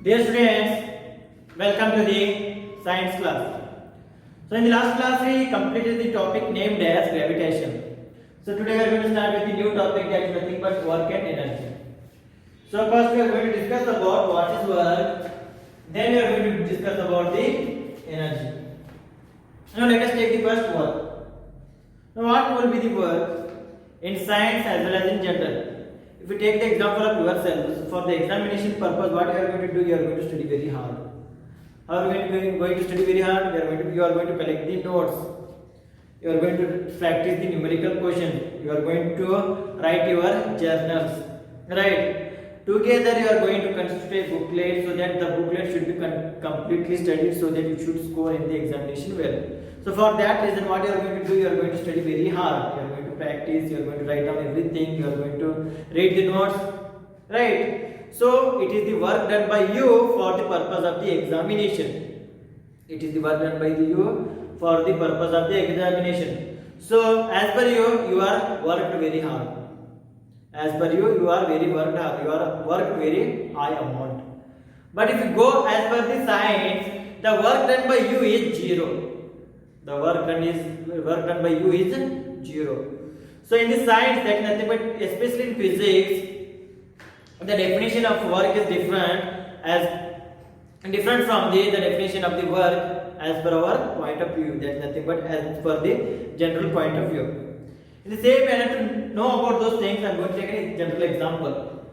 Dear students, welcome to the science class. So in the last class we completed the topic named as gravitation. So today we are going to start with the new topic that is nothing but work and energy. So first we are going to discuss about what is work, then we are going to discuss about the energy. Now let us take the first work. Now what will be the work in science as well as in general? If you take the example of yourselves, for the examination purpose, what you are going to do, you are going to study very hard. How are you going to study very hard? You are going to collect the notes. You are going to practice the numerical questions. You are going to write your journals. Right? Together you are going to construct a booklet so that the booklet should be completely studied so that you should score in the examination well. So for that reason, what you are going to do, you are going to study very hard. You are going to practice, you are going to write down everything, you are going to read the notes, right? So it is the work done by you for the purpose of the examination. It is the work done by you for the purpose of the examination. So as per you, you are worked very hard. As per you, you are very worked hard. You are worked very high amount. But if you go as per the science, the work done by you is zero. The work done by you is zero. So in the science, that nothing but, especially in physics, the definition of work is different from the definition of the work as per our point of view. That nothing but as per the general point of view. In the same manner, to know about those things, I am going to take a general example.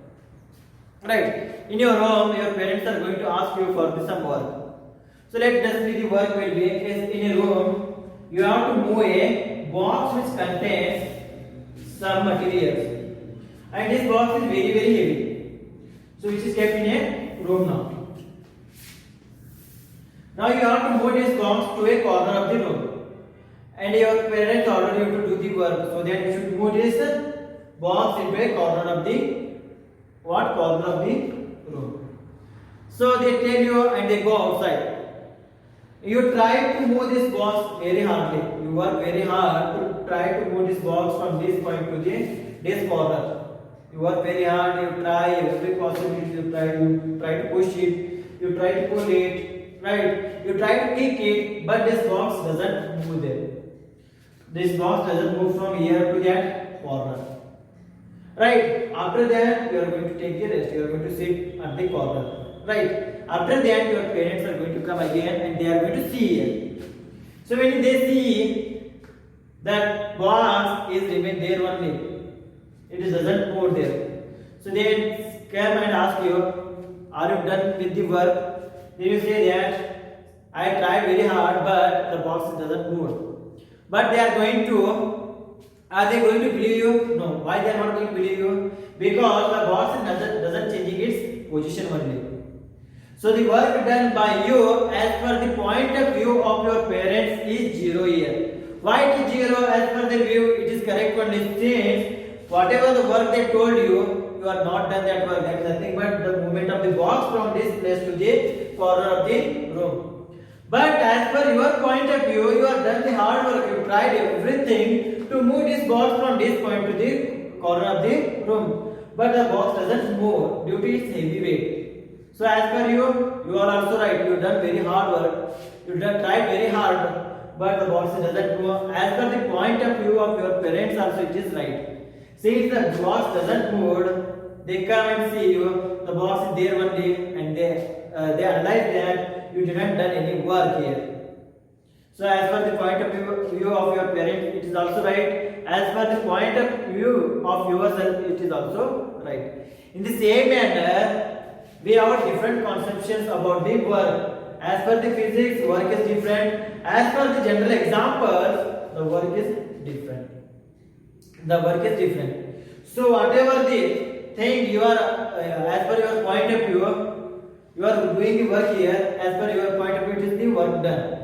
Right? In your home, your parents are going to ask you for some work. So let us see the work will be in a room. You have to move a box which contains some materials, and this box is very heavy. So which is kept in a room now. Now you have to move this box to a corner of the room, and your parents order you to do the work. So that you should move this box into a corner of the room. So they tell you and they go outside. You try to move this box very hardly. You work very hard to try to move this box from this point to this corner. You work very hard. You try every possibility. You try to push it. You try to pull it. Right? You try to kick it, but this box doesn't move there. This box doesn't move from here to that corner. Right? After that, you are going to take a rest. You are going to sit at the corner. Right? After that, your parents are going to come again and they are going to see it. So when they see that box is remain there only, it doesn't move there. So they come and ask you, are you done with the work? Then you say that I tried very hard, but the box doesn't move. But they are going to, are they going to believe you? No. Why they are not going to believe you? Because the box doesn't changing its position only. So the work done by you as per the point of view of your parents is zero here. Why it is zero? As per their view, it is correct only since whatever the work they told you, you are not done that work. That is nothing but the movement of the box from this place to the corner of the room. But as per your point of view, you have done the hard work. You tried everything to move this box from this point to the corner of the room. But the box doesn't move due to its heavy weight. So as per you are also right. You done very hard work. You tried very hard, but the box doesn't move. As per the point of view of your parents, also it is right. Since the box doesn't move, they come and see you. The box is there one day, and they realize that you didn't done any work here. So as per the point of view of your parents, it is also right. As per the point of view of yourself, it is also right. In the same manner, we have different conceptions about the work. As per the physics, work is different. As per the general examples, the work is different. The work is different. So whatever the thing you are, as per your point of view, you are doing the work here. As per your point of view, it is the work done.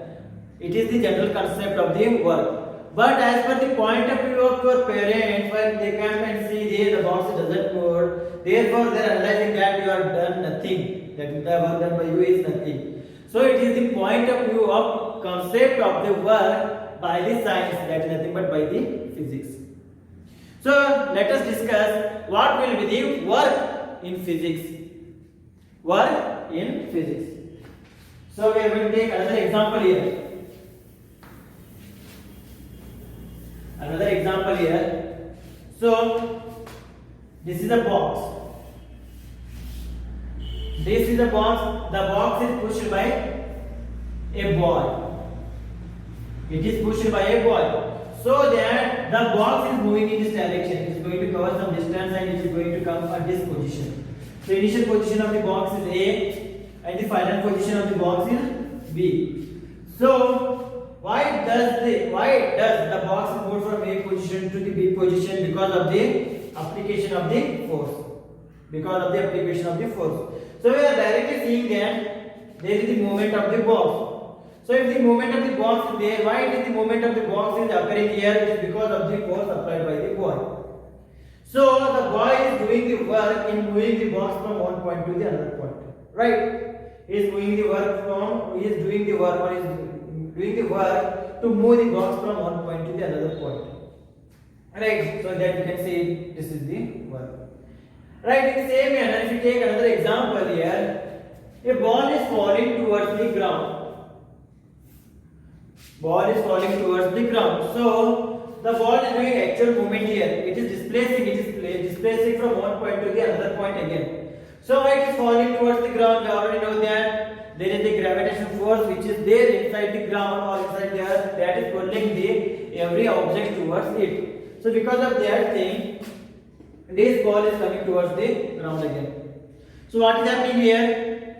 It is the general concept of the work. But as per the point of view of your parents, when they come and see the box doesn't move, therefore they are realizing that you have done nothing, that the work done by you is nothing. So it is the point of view of concept of the work by the science, that is nothing but by the physics. So let us discuss what will be the work in physics. Work in physics. So we are going to take another example here. Another example here. So this is a box. This is a box. The box is pushed by a ball. It is pushed by a ball. So that the box is moving in this direction. It is going to cover some distance and it is going to come at this position. So initial position of the box is A and the final position of the box is B. So why does the box move from A position to the B position? Because of the application of the force. Because of the application of the force. So we are directly seeing that there is the movement of the box. So if the movement of the box is there, why is the movement of the box is occurring here? It is because of the force applied by the boy. So the boy is doing the work in moving the box from one point to the another point. Right? He is doing the work to move the box from one point to the another point. Right? So that you can see this is the work. Right, in the same manner, if you take another example here, a ball is falling towards the ground. Ball is falling towards the ground. So the ball is doing actual movement here. It is displacing from one point to the another point again. So why it is falling towards the ground? We already know that there is the gravitational force which is there inside the ground or inside the earth that is pulling the every object towards it. So because of that thing, this ball is coming towards the ground again. So what is happening here?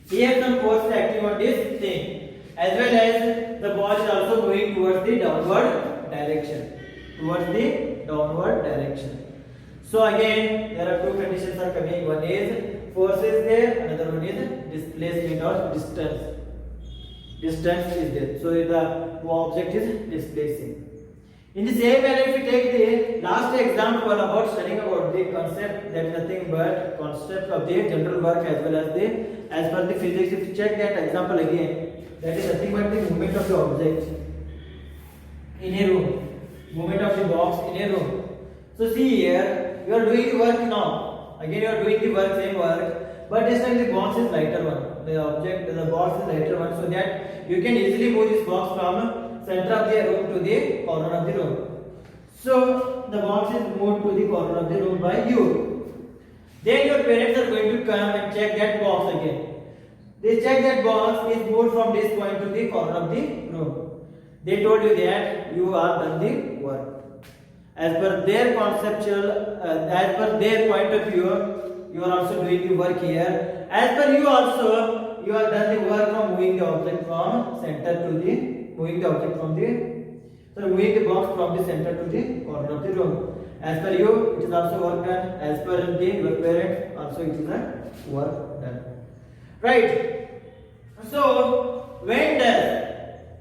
Here some force is acting on this thing, as well as the ball is also moving towards the downward direction. So again, there are two conditions are coming. One is force is there, another one is displacement or distance. Distance is there. So the object is displacing. In the same manner, if we take the last example about studying about the concept, that is nothing but concept of the general work as well as per the physics. If you check that example again, that is nothing but the movement of the object in a room, movement of the box in a room. So see here, you are doing the work now. Again, you are doing the work, same work, but this time the box is lighter one. The box is lighter one, so that you can easily move this box from center of the room to the corner of the room. So the box is moved to the corner of the room by you. Then your parents are going to come and check that box again. They check that box is moved from this point to the corner of the room. They told you that you have done the work. As per their conceptual, as per their point of view, you are also doing the work here. As per you also, you have done the work from moving the object from center to the moving the box from the center to the corner of the room. As per you, it is also work done. As per your parents, also it is a work done. Right. So when does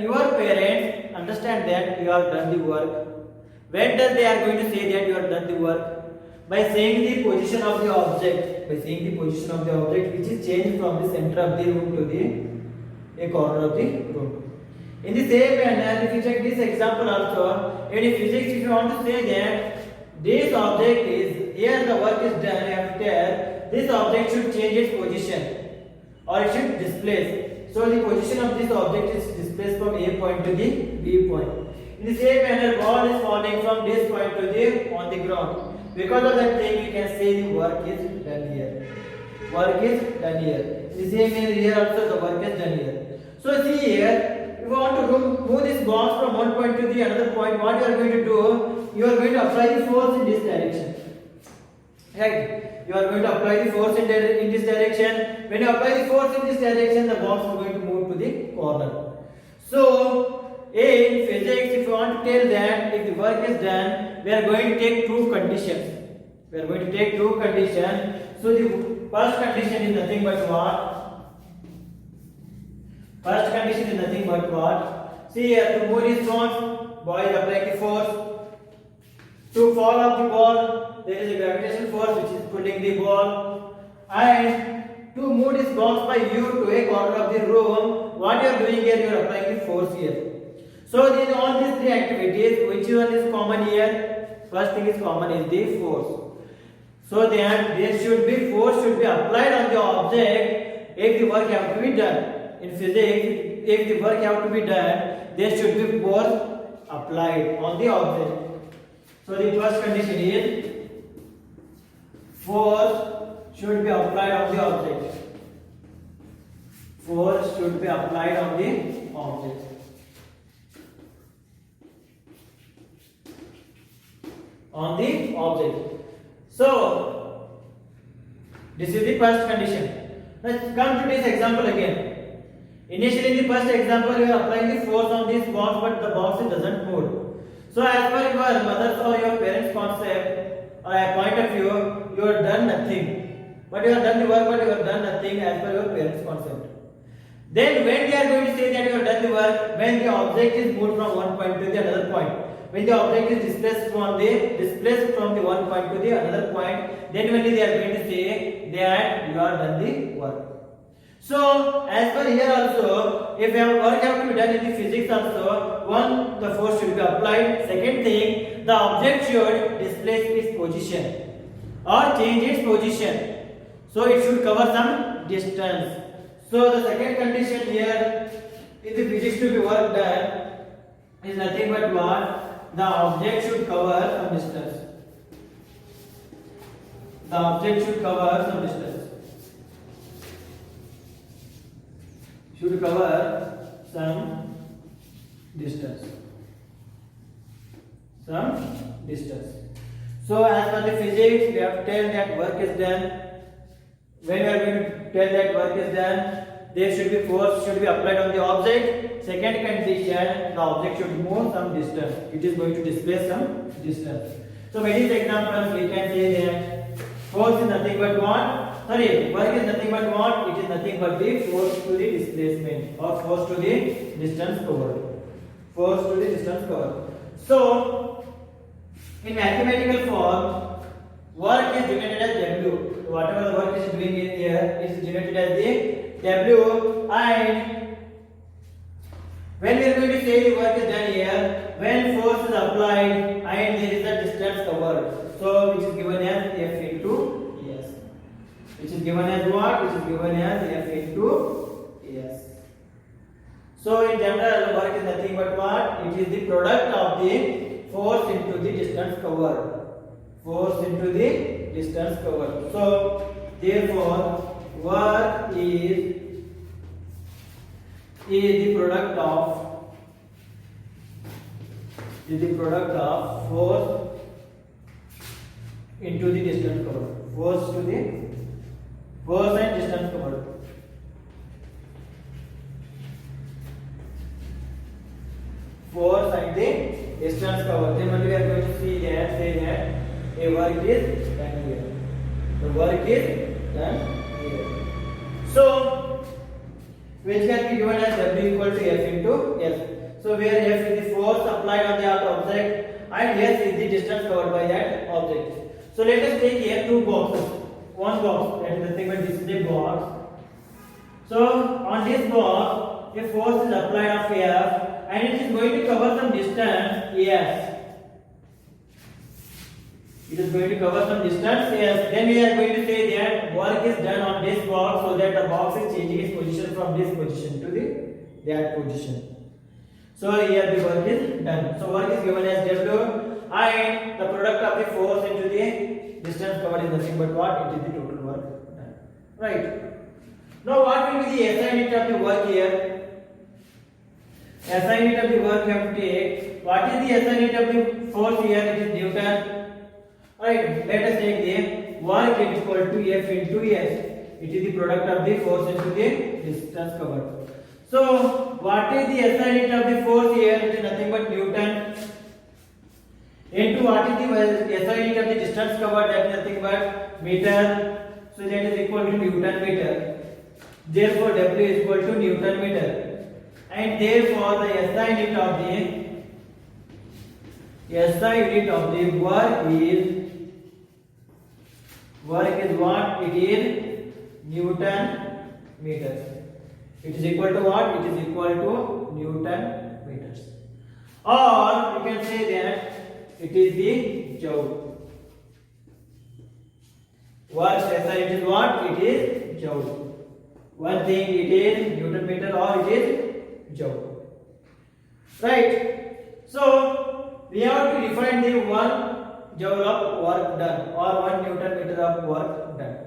your parents understand that you have done the work? When does they are going to say that you have done the work? By saying the position of the object. Which is changed from the center of the room to a corner of the room. In the same manner, if you check this example also, in physics, if you want to say that this object is here, the work is done after this object should change its position or it should displace. So the position of this object is displaced from A point to the B point. In the same manner, ball is falling from this point to the on the ground. Because of that thing, we can say the work is done here. In the same manner, here also the work is done here. So see here, if you want to move this box from one point to the another point, what you are going to do? You are going to apply the force in this direction. Right? You are going to apply the force in this direction. When you apply the force in this direction, the box is going to move to the corner. So in physics, if you want to tell that if the work is done, we are going to take two conditions. So the first condition is nothing but what? See here, to move this box, boy is applying the force. To fall off the ball, there is a gravitational force which is pulling the ball. And to move this box by you to a corner of the room, what you are doing here, you are applying the force here. So in all these three activities, which one is common here? First thing is common is the force. So then there should be force should be applied on the object if the work have to be done. In physics, if the work have to be done, there should be force applied on the object. So the first condition is force should be applied on the object. Force should be applied on the object. On the object. So this is the first condition. Let's come to this example again. Initially in the first example you are applying the force on this box, but the box doesn't move. So as per your mother's or your parents' concept or a point of view, you have done nothing. But you have done the work, but you have done nothing as per your parents' concept. Then when they are going to say that you have done the work, when the object is moved from one point to the another point, when the object is displaced from the one point to the another point, then only they are going to say that you have done the work. So as per here also, if work have to be done in the physics also, one, the force should be applied. Second thing, the object should displace its position or change its position. So it should cover some distance. So the second condition here in the physics to be work done is nothing but what? The object should cover some distance. The object should cover some distance. Should cover some distance. Some distance. So as per the physics, we have to tell that work is done. When we are going to tell that work is done, there should be force should be applied on the object. Second condition, the object should move some distance. It is going to displace some distance. So by these examples, we can say that force is nothing but what? Sorry, work is nothing but what? It is nothing but the force to the displacement or force to the distance covered. Force to the distance covered. So, in mathematical form, work is denoted as W. Whatever the work is doing in here is denoted as the W, and when we are going to say the work is done here, when force is applied and there is a distance covered, so which is given as F into S. Which is given as what? Which is given as F into S. So in general, work is nothing but what? It is the product of the force into the distance covered. Force into the distance covered. So therefore, work is the product of force into the distance covered. Force to the force and distance covered. Force and the distance covered. Then only we are going to see that say that a work is done here. The work is done here. So which can be given as W equal to F into S. So where F is the force applied on the object and S is the distance covered by that object. So let us take here two boxes. One box, that is nothing but this is a box. So on this box, a force is applied of F and it is going to cover some distance S. It is going to cover some distance S. Then we are going to say that work is done on this box so that the box is changing its position from this position to that position. So here the work is done. So work is given as W and the product of the force into the distance covered is nothing but what? It is the total work done. Right. Now what will be the SI unit of the work here? SI unit of the work we have to take. What is the SI unit of the force here? It is Newton. Right. Let us take the work is equal to F into S. It is the product of the force into the distance covered. So what is the SI unit of the force here? It is nothing but Newton. Into what is the SI unit of the distance covered? That is nothing but meter. So that is equal to Newton meter. Therefore W is equal to Newton meter. And therefore the SI unit of the work is what? It is Newton meters. It is equal to what? It is equal to Newton meters. Or you can say that it is the joule. Work SI, it is what? It is joule. One thing it is Newton meter or it is joule. Right? So we have to define the 1 joule of work done or 1 Newton meter of work done.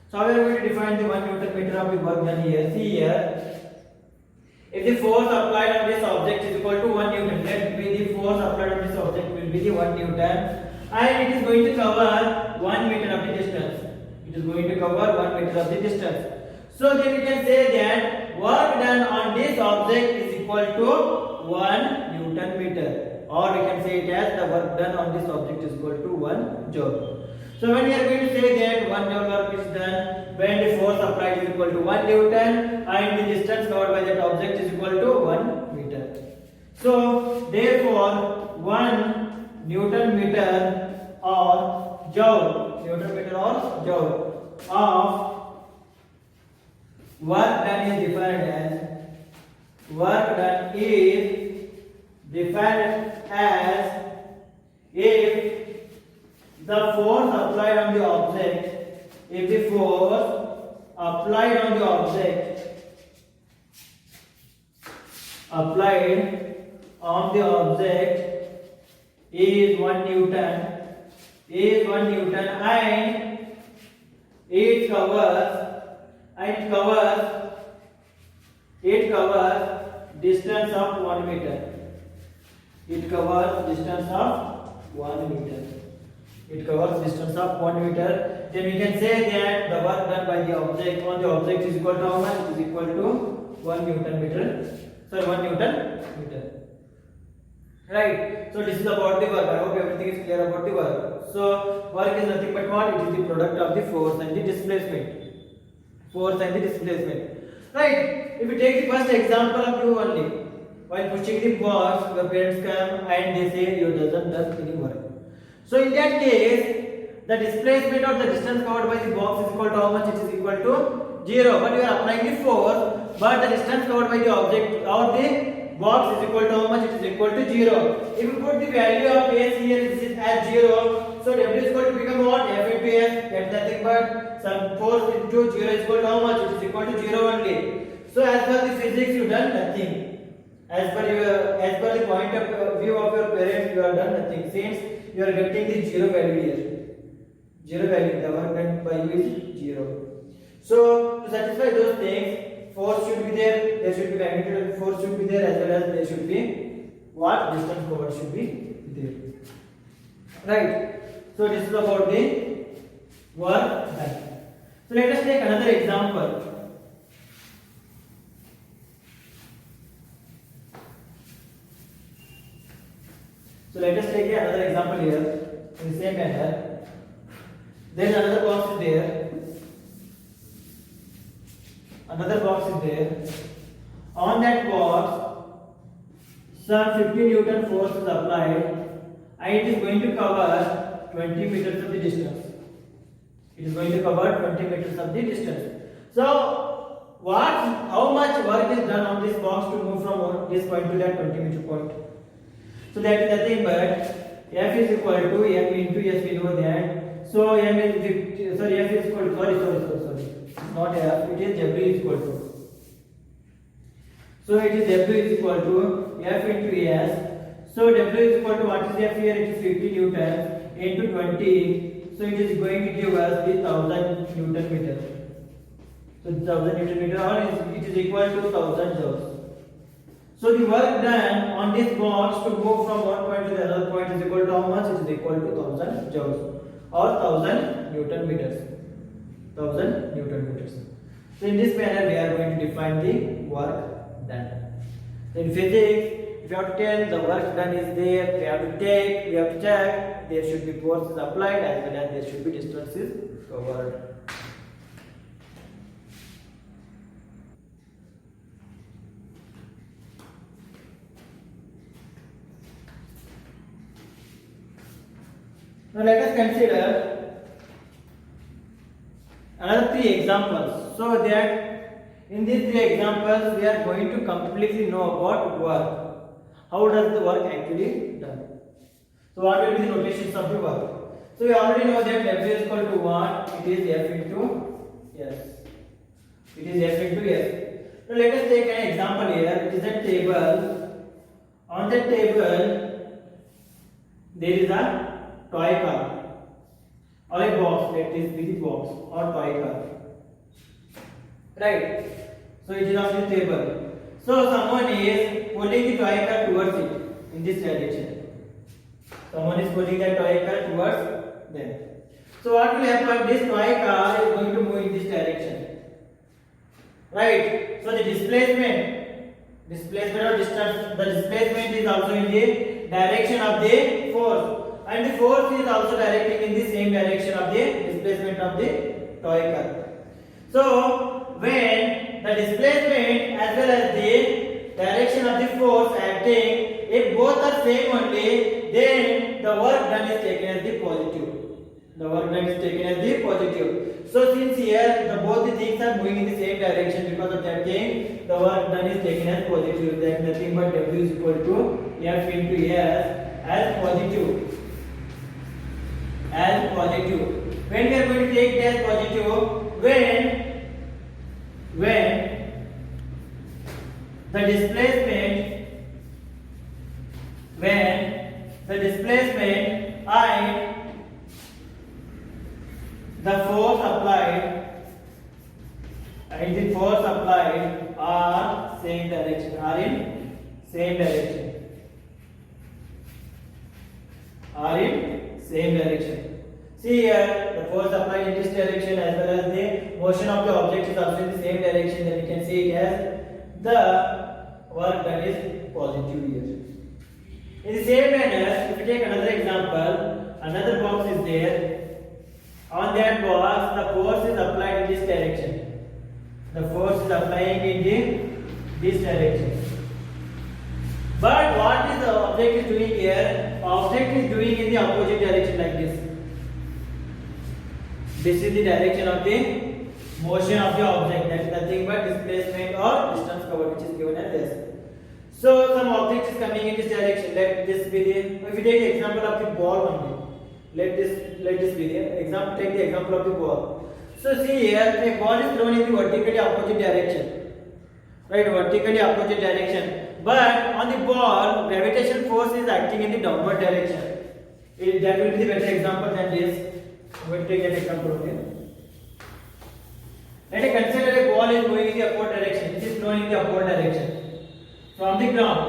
So how we are going to define the 1 Newton meter of the work done here? See here. If the force applied on this object is equal to 1 Newton, let be the force applied on this object will be the 1 Newton, and it is going to cover 1 meter of the distance. It is going to cover 1 meter of the distance. So then we can say that work done on this object is equal to 1 Newton meter, or we can say it as the work done on this object is equal to 1 joule. So when we are going to say that 1 joule work is done when the force applied is equal to 1 Newton and the distance covered by that object is equal to 1 meter. So therefore 1 Newton meter or joule, of work done is defined as if the force applied on the object, if the force applied on the object is 1 Newton, and it covers distance of 1 meter. It covers distance of 1 meter. Then we can say that the work done by the object on the object is equal to how much? It is equal to 1 Newton meter. Right. So this is about the work. I hope everything is clear about the work. So work is nothing but what? It is the product of the force and the displacement. Right. If we take the first example of you only, while pushing the box, your parents come and they say you doesn't do any work. So in that case, the displacement or the distance covered by the box is equal to how much? It is equal to 0. But you are applying the force, but the distance covered by the object or the box is equal to how much? It is equal to 0. If you put the value of S here, this is as 0. So W is going to become what? F into S. That's nothing but some force into 0 is equal to how much? It is equal to 0 only. So as per the physics, you done nothing. As per the point of view of your parents, you have done nothing. Since you are getting the 0 value here. 0 value, the work done by you is 0. So to satisfy those things, force should be there should be magnitude of force should be there, as well as there should be what? Distance covered should be there. Right. So this is about the work done. So let us take another example. So let us take another example here in the same manner. Then another box is there. On that box, some 50 Newton force is applied, and it is going to cover 20 meters of the distance. So, how much work is done on this box to move from this point to that 20 meter point? So that is nothing but F is equal to M into S, we know that. So F is equal to, sorry, not F, it is W is equal to. So it is W is equal to F into S. So W is equal to what is F here? It is 50 Newton into 20. So it is going to give us the 1000 Newton meter. So 1000 Newton meter, or it is equal to 1000 joules. So the work done on this box to move from one point to the other point is equal to how much? It is equal to 1000 joules or 1000 Newton meters. So in this manner we are going to define the work done. So in physics, if you have to tell the work done is there, we have to check, there should be forces applied as well as there should be distances covered. Now let us consider another 3 examples. So that in these 3 examples we are going to completely know about work. How does the work actually done? So what will be the notations of the work? So we already know that W is equal to what? It is F into S. It is F into S. Now let us take an example here. It is a table. On the table, there is a toy car or a box. Let this be the box or toy car. Right. So it is on the table. So someone is pulling the toy car towards it in this direction. Someone is pulling the toy car towards them. So what will happen? This toy car is going to move in this direction. Right. So the displacement or distance, the displacement is also in the direction of the force, and the force is also directing in the same direction of the displacement of the toy car. So when the displacement as well as the direction of the force acting, if both are same only, then the work done is taken as the positive. The work done is taken as the positive. So since here both the things are moving in the same direction, because of that thing, the work done is taken as positive. That nothing but W is equal to F into S as positive. As positive. When we are going to take it as positive, when the displacement I, the force applied and the force applied are same direction, are in same direction, are in same direction. See here, the force applied in this direction as well as the motion of the object is also in the same direction. Then we can see it as the work done is positive here. In the same manner, if we take another example, another box is there. On that box, the force is applied in this direction. The force is applying in this direction. But what is the object is doing here? Object is doing in the opposite direction like this. This is the direction of the motion of the object. That is nothing but displacement or distance covered, which is given as this. So some object is coming in this direction. Let this be the. If we take the example of the ball only. Let this be the example. Take the example of the ball. So see here, a ball is thrown in the vertically opposite direction. Right, vertically opposite direction. But on the ball, gravitational force is acting in the downward direction. That will be the better example than this. We will take an example of it. Let us consider a ball is going in the upward direction. It is thrown in the upward direction from the ground.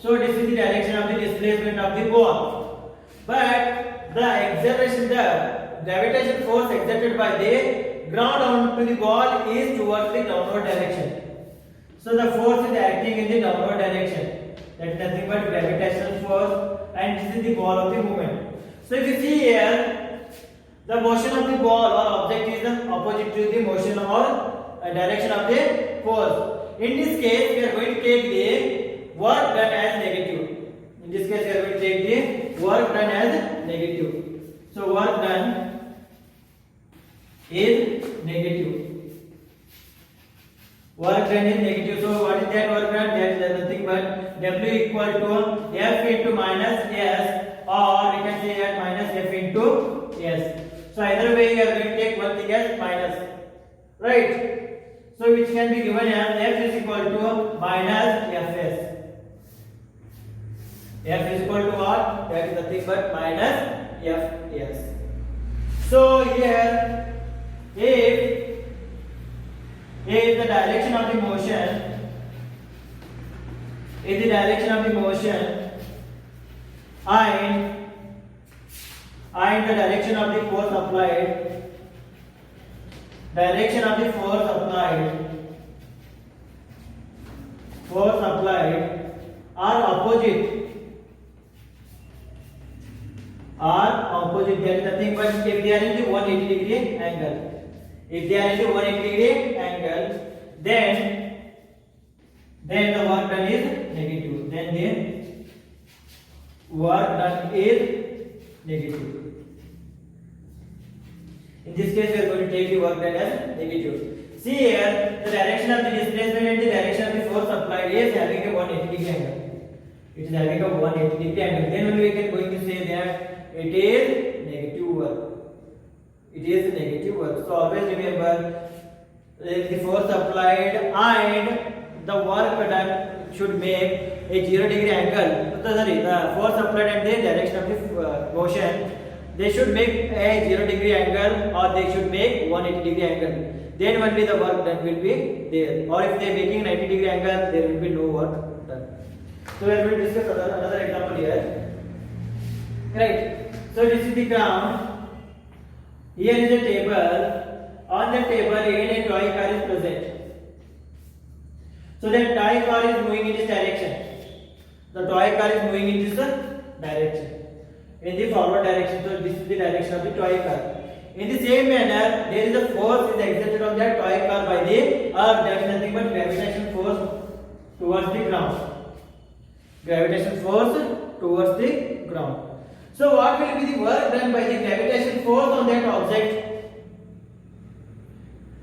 So this is the direction of the displacement of the ball. But the acceleration, the gravitational force exerted by the ground onto the ball is towards the downward direction. So the force is acting in the downward direction. That is nothing but gravitational force, and this is the ball of the movement. So if you see here, the motion of the ball or object is opposite to the motion or direction of the force. In this case, we are going to take the work done as negative. In this case, we are going to take the work done as negative. So work done is negative. Work done is negative. So what is that work done? That is nothing but W equal to F into minus S, or we can say that minus F into S. So either way, you are going to take one thing as minus, right? So which can be given as F is equal to minus Fs. F is equal to what? That is nothing but minus Fs. So here, if the direction of the motion, and the direction of the force applied, are opposite, there is nothing but if they are in the 180 degree angle. If they are in the 180 degree angle, then the work done is negative. Then the work done is negative. In this case, we are going to take the work done as negative. See here, the direction of the displacement and the direction of the force applied is having a 180 degree angle. It is having a 180 degree angle. Then only we can going to say that it is negative work. It is negative work. So always remember the force applied and the work done should make a 0 degree angle. Sorry, the force applied and the direction of the motion, they should make a 0 degree angle or they should make 180 degree angle. Then only the work done will be there. Or if they are making 90 degree angle, there will be no work done. So we will discuss another example here. Right. So this is the ground. Here is a table. On the table again a toy car is present. So that toy car is moving in this direction. The toy car is moving in this direction. In the forward direction. So this is the direction of the toy car. In the same manner, there is a force is exerted on that toy car by the earth. That is nothing but gravitational force towards the ground. Gravitational force towards the ground. So what will be the work done by the gravitational force on that object?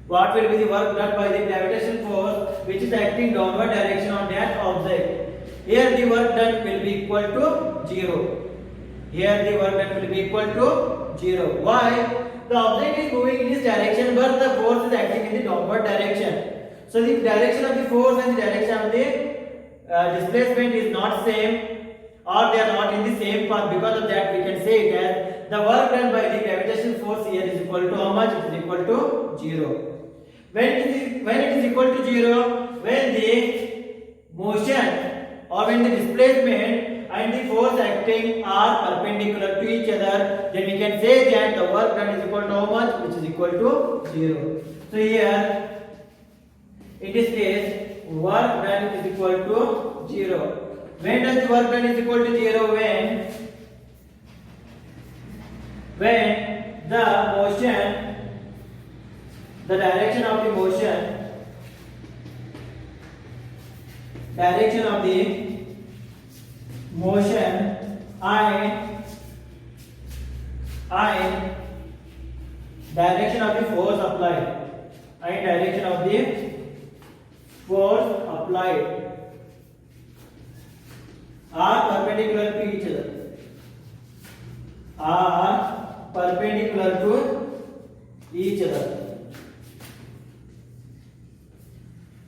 What will be the work done by the gravitational force which is acting downward direction on that object? Here the work done will be equal to 0. Here the work done will be equal to 0. Why? The object is moving in this direction but the force is acting in the downward direction. So the direction of the force and the direction of the displacement is not same, or they are not in the same path. Because of that we can say it as the work done by the gravitational force here is equal to how much? It is equal to 0. When it is equal to 0, when the motion or when the displacement and the force acting are perpendicular to each other, then we can say that the work done is equal to how much? Which is equal to 0. So here in this case work done is equal to 0. When does the work done is equal to 0? When the motion, the direction of the motion, and direction of the force applied, are perpendicular to each other.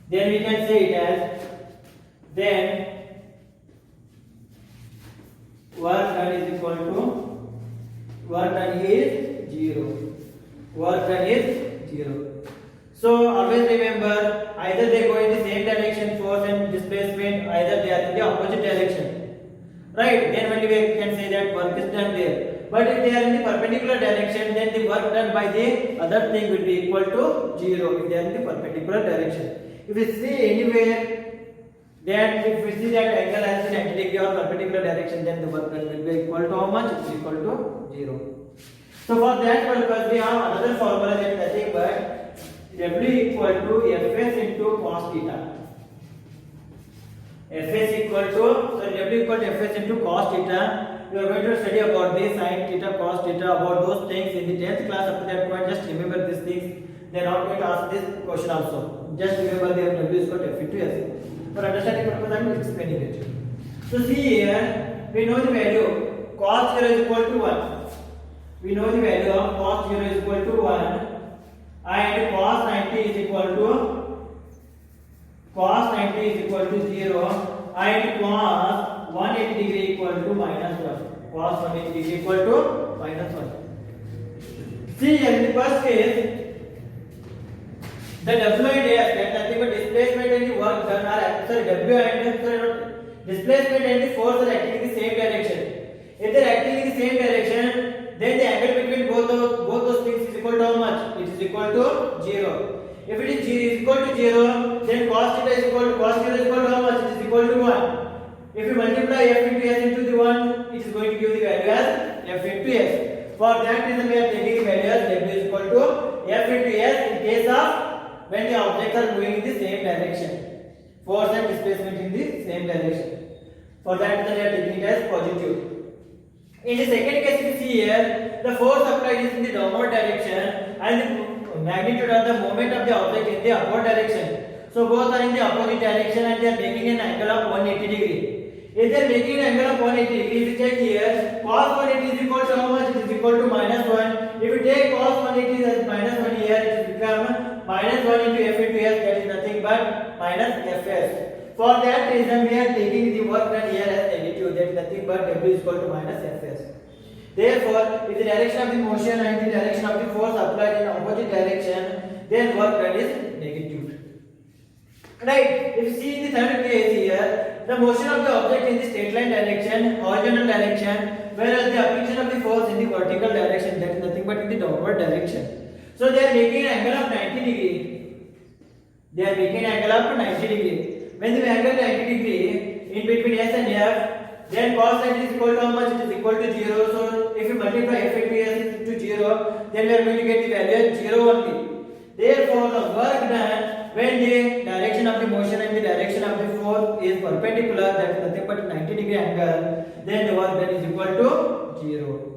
Then we can say it as then work done is equal to work done is 0. So always remember, either they go in the same direction, force and displacement, either they are in the opposite direction, right? Then only we can say that work is done there. But if they are in the perpendicular direction, then the work done by the other thing will be equal to 0 if they are in the perpendicular direction. If we see anywhere that if we see that angle has a 90 degree or perpendicular direction, then the work done will be equal to how much? It is equal to 0. So for that purpose we have another formula, that is nothing but W equal to Fs into cos theta. W equal to Fs into cos theta. We are going to study about this sin theta, cos theta, about those things in the 10th class. Up to that point, just remember these things. They are not going to ask this question also. Just remember the W is equal to F into S. For understanding purpose, I am explaining it. So see here, we know the value cos 0 is equal to 1. We know the value of cos 0 is equal to 1. And cos 90 is equal to 0 and cos 180 degree equal to minus 1. Cos 180 degree equal to minus 1. See here, in the first case, the W and S, that nothing but displacement and the work done are displacement and the force are acting in the same direction. If they are acting in the same direction, then the angle between both those things is equal to how much? It is equal to 0. If it is equal to 0, then cos theta is equal to cos 0 is equal to how much? It is equal to 1. If you multiply F into S into the 1, it is going to give the value as F into S. For that reason, we are taking the value as W is equal to F into S in case of when the objects are moving in the same direction. Force and displacement in the same direction. For that reason, we are taking it as positive. In the second case, you see here, the force applied is in the downward direction and the magnitude of the moment of the object in the upward direction. So both are in the opposite direction and they are making an angle of 180 degree. If they are making an angle of 180 degree, if you check here, cos 180 is equal to how much? It is equal to minus 1. If you take cos 180 Therefore, if the direction of the motion and the direction of the force applied in opposite direction, then work done is negative. Right? If you see in the third case here, the motion of the object in the straight line direction, horizontal direction, whereas the application of the force in the vertical direction, that is nothing but in the downward direction. So they are making an angle of 90 degree. They are making an angle of 90 degree. When the angle 90 degree in between S and F, then cos theta is equal to how much? It is equal to 0. So if you multiply F into S to 0, then we are going to get the value as 0 only. Therefore, the work done when the direction of the motion and the direction of the force is perpendicular, that is nothing but 90 degree angle, then the work done is equal to 0.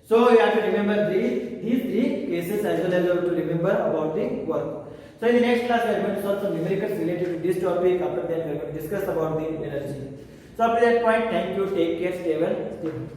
So you have to remember these three cases as well as you have to remember about the work. So in the next class we are going to solve some numericals related to this topic. After that we are going to discuss about the energy. So up to that point, thank you, take care, stay well, stay home.